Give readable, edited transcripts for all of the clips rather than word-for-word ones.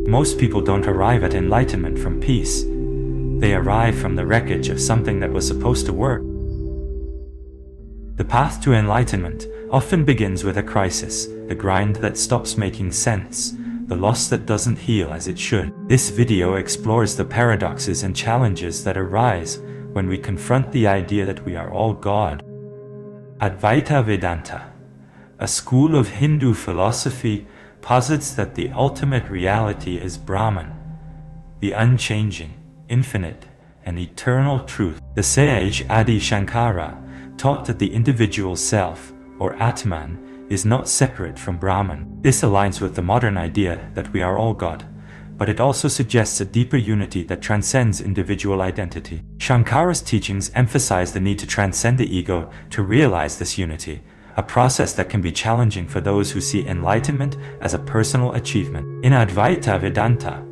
Most people don't arrive at enlightenment from peace. They arrive from the wreckage of something that was supposed to work. The path to enlightenment often begins with a crisis, the grind that stops making sense, the loss that doesn't heal as it should. This video explores the paradoxes and challenges that arise when we confront the idea that we are all God. Advaita Vedanta, a school of Hindu philosophy, posits that the ultimate reality is Brahman, the unchanging, infinite, and eternal truth. The sage Adi Shankara taught that the individual self, or Atman, is not separate from Brahman. This aligns with the modern idea that we are all God, but it also suggests a deeper unity that transcends individual identity. Shankara's teachings emphasize the need to transcend the ego to realize this unity, a process that can be challenging for those who see enlightenment as a personal achievement. In Advaita Vedanta,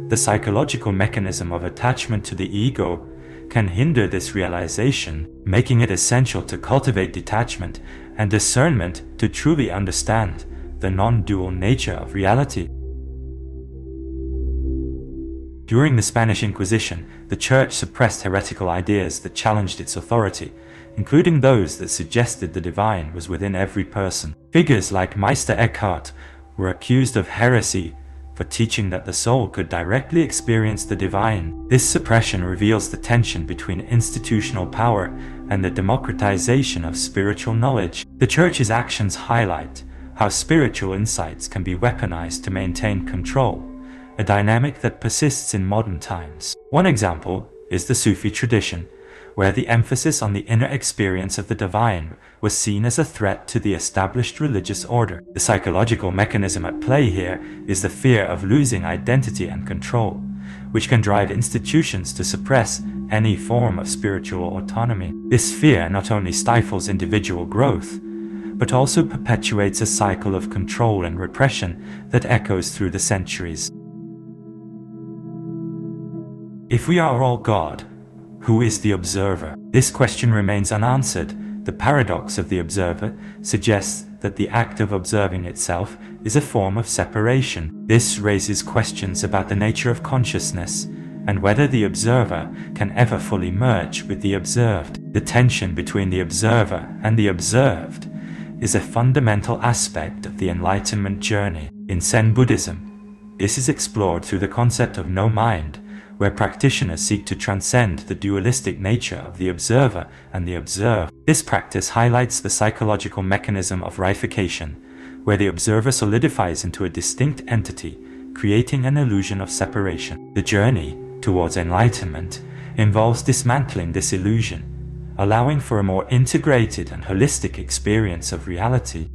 the psychological mechanism of attachment to the ego can hinder this realization, making it essential to cultivate detachment and discernment to truly understand the non-dual nature of reality. During the Spanish Inquisition, the Church suppressed heretical ideas that challenged its authority, including those that suggested the divine was within every person. Figures like Meister Eckhart were accused of heresy for teaching that the soul could directly experience the divine. This suppression reveals the tension between institutional power and the democratization of spiritual knowledge. The Church's actions highlight how spiritual insights can be weaponized to maintain control, a dynamic that persists in modern times. One example is the Sufi tradition, where the emphasis on the inner experience of the divine was seen as a threat to the established religious order. The psychological mechanism at play here is the fear of losing identity and control, which can drive institutions to suppress any form of spiritual autonomy. This fear not only stifles individual growth, but also perpetuates a cycle of control and repression that echoes through the centuries. If we are all God, who is the observer? This question remains unanswered. The paradox of the observer suggests that the act of observing itself is a form of separation. This raises questions about the nature of consciousness and whether the observer can ever fully merge with the observed. The tension between the observer and the observed is a fundamental aspect of the Enlightenment journey. In Zen Buddhism, this is explored through the concept of no mind, where practitioners seek to transcend the dualistic nature of the observer and the observed. This practice highlights the psychological mechanism of reification, where the observer solidifies into a distinct entity, creating an illusion of separation. The journey towards enlightenment involves dismantling this illusion, allowing for a more integrated and holistic experience of reality.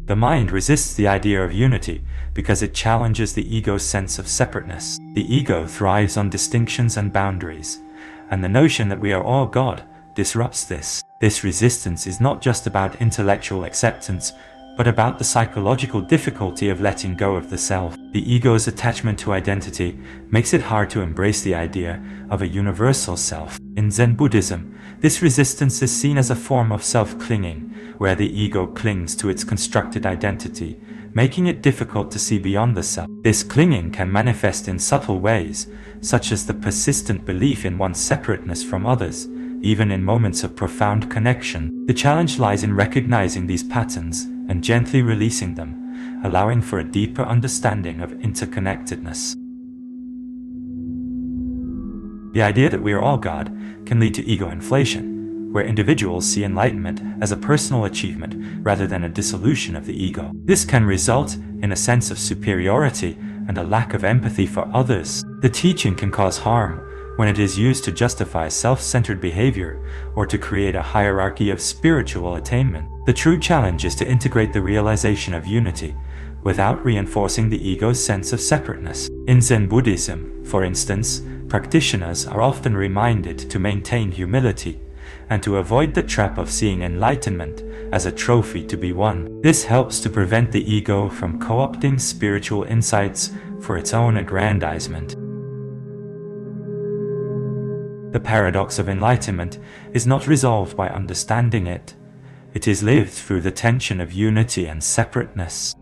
The mind resists the idea of unity because it challenges the ego's sense of separateness. The ego thrives on distinctions and boundaries, and the notion that we are all God disrupts this. This resistance is not just about intellectual acceptance, but about the psychological difficulty of letting go of the self. The ego's attachment to identity makes it hard to embrace the idea of a universal self. In Zen Buddhism, this resistance is seen as a form of self-clinging, where the ego clings to its constructed identity, making it difficult to see beyond the self. This clinging can manifest in subtle ways, such as the persistent belief in one's separateness from others, even in moments of profound connection. The challenge lies in recognizing these patterns and gently releasing them, allowing for a deeper understanding of interconnectedness. The idea that we are all God can lead to ego inflation, where individuals see enlightenment as a personal achievement rather than a dissolution of the ego. This can result in a sense of superiority and a lack of empathy for others. The teaching can cause harm when it is used to justify self-centered behavior or to create a hierarchy of spiritual attainment. The true challenge is to integrate the realization of unity without reinforcing the ego's sense of separateness. In Zen Buddhism, for instance, practitioners are often reminded to maintain humility and to avoid the trap of seeing enlightenment as a trophy to be won. This helps to prevent the ego from co-opting spiritual insights for its own aggrandizement. The paradox of enlightenment is not resolved by understanding it. It is lived through the tension of unity and separateness.